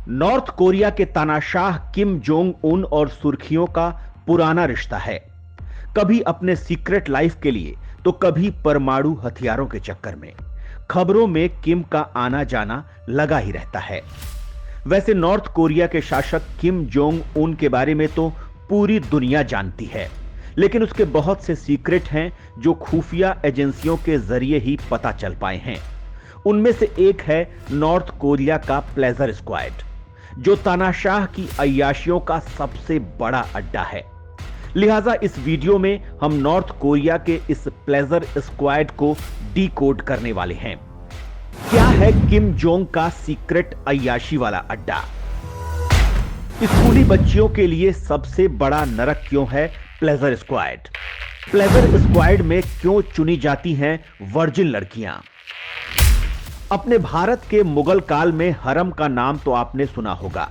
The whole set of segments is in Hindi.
नॉर्थ कोरिया के तानाशाह किम जोंग उन और सुर्खियों का पुराना रिश्ता है। कभी अपने सीक्रेट लाइफ के लिए तो कभी परमाणु हथियारों के चक्कर में। खबरों में किम का आना जाना लगा ही रहता है। वैसे नॉर्थ कोरिया के शासक किम जोंग उन के बारे में तो पूरी दुनिया जानती है, लेकिन उसके बहुत से सीक्रेट हैं जो खुफिया एजेंसियों के जरिए ही पता चल पाए हैं। उनमें से एक है नॉर्थ कोरिया का प्लेजर स्क्वाड, जो तानाशाह की अय्याशियों का सबसे बड़ा अड्डा है। लिहाजा इस वीडियो में हम नॉर्थ कोरिया के इस प्लेजर स्क्वाड को डीकोड करने वाले हैं। क्या है किम जोंग का सीक्रेट अय्याशी वाला अड्डा? स्कूली बच्चियों के लिए सबसे बड़ा नरक क्यों है प्लेजर स्क्वाड? प्लेजर स्क्वाड में क्यों चुनी जाती हैं वर्जिन लड़कियां? अपने भारत के मुगल काल में हरम का नाम तो आपने सुना होगा,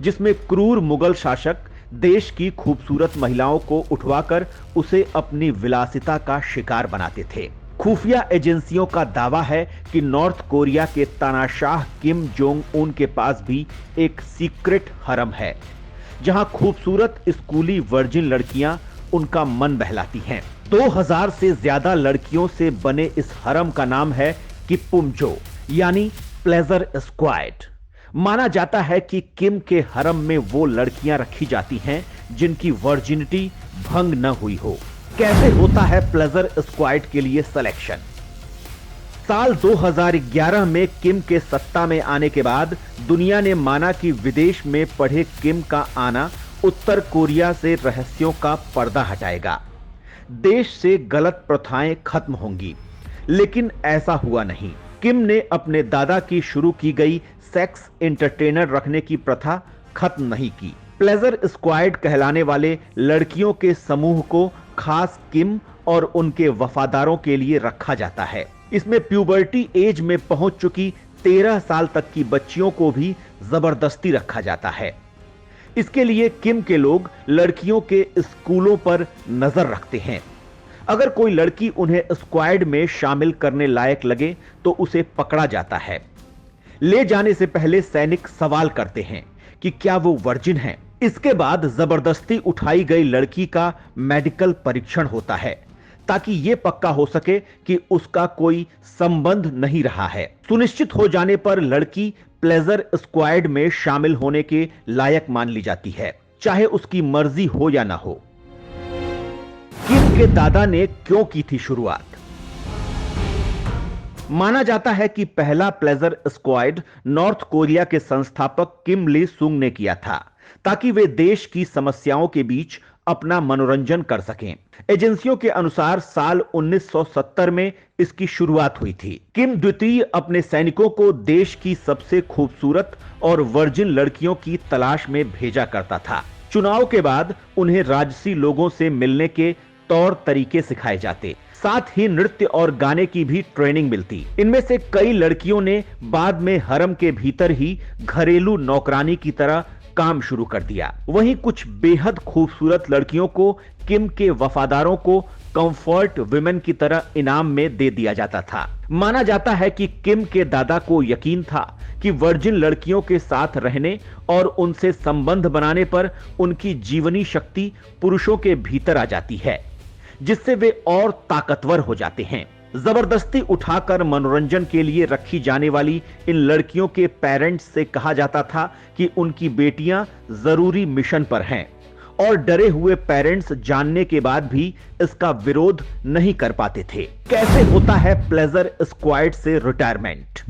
जिसमें क्रूर मुगल शासक देश की खूबसूरत महिलाओं को उठवाकर उसे अपनी विलासिता का शिकार बनाते थे। खुफिया एजेंसियों का दावा है कि नॉर्थ कोरिया के तानाशाह किम जोंग उन के पास भी एक सीक्रेट हरम है, जहां खूबसूरत स्कूली वर्जिन लड़कियां उनका मन बहलाती हैं। 2000 से ज्यादा लड़कियों से बने इस हरम का नाम है किपुमजो, यानी प्लेजर स्क्वाड। माना जाता है कि किम के हरम में वो लड़कियां रखी जाती हैं जिनकी वर्जिनिटी भंग न हुई हो। कैसे होता है प्लेजर स्क्वाड के लिए सिलेक्शन? साल 2011 में किम के सत्ता में आने के बाद दुनिया ने माना कि विदेश में पढ़े किम का आना उत्तर कोरिया से रहस्यों का पर्दा हटाएगा, देश से गलत प्रथाएं खत्म होंगी। लेकिन ऐसा हुआ नहीं। किम ने अपने दादा की शुरू की गई सेक्स एंटरटेनर रखने की प्रथा खत्म नहीं की। प्लेजर स्क्वाड कहलाने वाले लड़कियों के समूह को खास किम और उनके वफादारों के लिए रखा जाता है। इसमें प्यूबर्टी एज में पहुंच चुकी 13 साल तक की बच्चियों को भी जबरदस्ती रखा जाता है। इसके लिए किम के लोग लड़कियों के स्कूलों पर नजर रखते हैं। अगर कोई लड़की उन्हें स्क्वाड में शामिल करने लायक लगे तो उसे पकड़ा जाता है। ले जाने से पहले सैनिक सवाल करते हैं कि क्या वो वर्जिन है। इसके बाद जबरदस्ती उठाई गई लड़की का मेडिकल परीक्षण होता है, ताकि यह पक्का हो सके कि उसका कोई संबंध नहीं रहा है। सुनिश्चित हो जाने पर लड़की प्लेजर स्क्वाड में शामिल होने के लायक मान ली जाती है, चाहे उसकी मर्जी हो या ना हो। किम के दादा ने क्यों की थी शुरुआत? माना जाता है कि पहला प्लेजर स्क्वाड नॉर्थ कोरिया के संस्थापक किम ली सुंग ने किया था, ताकि वे देश की समस्याओं के बीच अपना मनोरंजन कर सकें। एजेंसियों के अनुसार साल 1970 में इसकी शुरुआत हुई थी। किम द्वितीय अपने सैनिकों को देश की सबसे खूबसूरत और वर्जिन लड़कियों की तलाश में भेजा करता था। चुनाव के बाद उन्हें राजसी लोगों से मिलने के तौर तरीके सिखाए जाते, साथ ही नृत्य और गाने की भी ट्रेनिंग मिलती। इनमें से कई लड़कियों ने बाद में हरम के भीतर ही घरेलू नौकरानी की तरह काम शुरू कर दिया। वहीं कुछ बेहद खूबसूरत लड़कियों को किम के वफादारों को कंफर्ट विमेन की तरह इनाम में दे दिया जाता था। माना जाता है कि किम के दादा को यकीन था कि वर्जिन लड़कियों के साथ रहने और उनसे संबंध बनाने पर उनकी जीवनी शक्ति पुरुषों के भीतर आ जाती है, जिससे वे और ताकतवर हो जाते हैं। जबरदस्ती उठाकर मनोरंजन के लिए रखी जाने वाली इन लड़कियों के पेरेंट्स से कहा जाता था कि उनकी बेटियां जरूरी मिशन पर हैं, और डरे हुए पेरेंट्स जानने के बाद भी इसका विरोध नहीं कर पाते थे। कैसे होता है प्लेजर स्क्वाड से रिटायरमेंट?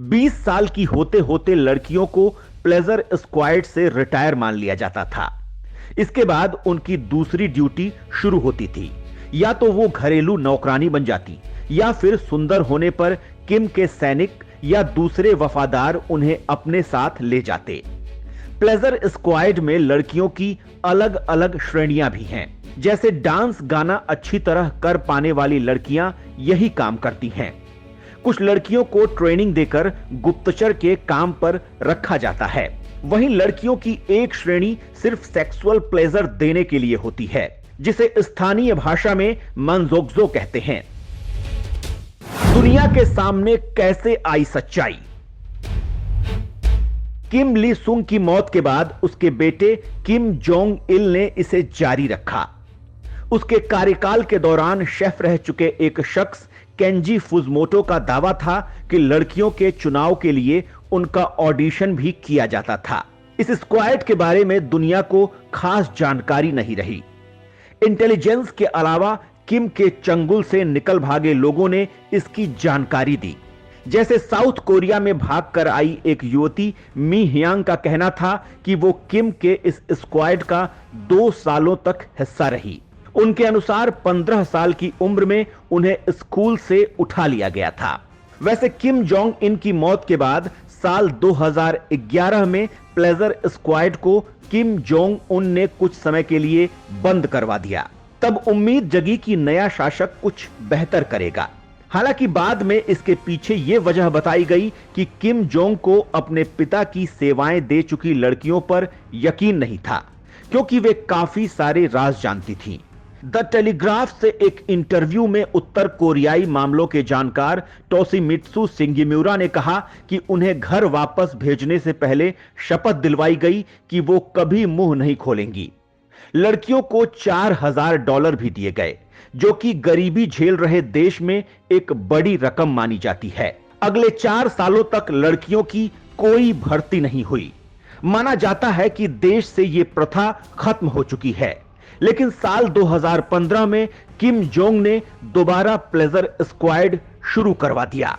20 साल की होते होते लड़कियों को प्लेजर स्क्वाड से रिटायर मान लिया जाता था। इसके बाद उनकी दूसरी ड्यूटी शुरू होती थी। या तो वो घरेलू नौकरानी बन जाती, या फिर सुंदर होने पर किम के सैनिक या दूसरे वफादार उन्हें अपने साथ ले जाते। प्लेजर स्क्वाड में लड़कियों की अलग अलग श्रेणियां भी हैं। जैसे डांस गाना अच्छी तरह कर पाने वाली लड़कियां यही काम करती हैं। कुछ लड़कियों को ट्रेनिंग देकर गुप्तचर के काम पर रखा जाता है। वहीं लड़कियों की एक श्रेणी सिर्फ सेक्सुअल प्लेजर देने के लिए होती है, जिसे स्थानीय भाषा में मंजोक्जो कहते हैं। दुनिया के सामने कैसे आई सच्चाई? किम ली सुंग की मौत के बाद उसके बेटे किम जोंग इल ने इसे जारी रखा। उसके कार्यकाल के दौरान शेफ रह चुके एक शख्स केंजी फुजमोटो का दावा था कि लड़कियों के चुनाव के लिए उनका ऑडिशन भी किया जाता था। इस स्क्वाड के बारे में दुनिया को खास जानकारी नहीं रही। इंटेलिजेंस के अलावा किम के चंगुल से निकल भागे लोगों ने इसकी जानकारी दी। जैसे साउथ कोरिया में भागकर आई एक युवती मी हियांग का कहना था कि वो किम के इस स्क्वाड का 2 सालों तक हिस्सा रही। उनके अनुसार 15 साल की उम्र में उन्हें स्कूल से उठा लिया गया था। वैसे किम जोंग इन की मौत के बाद साल 2011 में प्लेजर स्क्वाड को किम जोंग उन ने कुछ समय के लिए बंद करवा दिया। तब उम्मीद जगी कि नया शासक कुछ बेहतर करेगा। हालांकि बाद में इसके पीछे यह वजह बताई गई कि किम जोंग को अपने पिता की सेवाएं दे चुकी लड़कियों पर यकीन नहीं था, क्योंकि वे काफी सारे राज जानती थीं। द टेलीग्राफ से एक इंटरव्यू में उत्तर कोरियाई मामलों के जानकार टोशिमित्सु सिंगिम्यूरा ने कहा कि उन्हें घर वापस भेजने से पहले शपथ दिलवाई गई कि वो कभी मुंह नहीं खोलेंगी। लड़कियों को $4000 भी दिए गए, जो कि गरीबी झेल रहे देश में एक बड़ी रकम मानी जाती है। अगले 4 सालों तक लड़कियों की कोई भर्ती नहीं हुई। माना जाता है कि देश से यह प्रथा खत्म हो चुकी है। लेकिन साल 2015 में किम जोंग ने दोबारा प्लेजर स्क्वाड शुरू करवा दिया।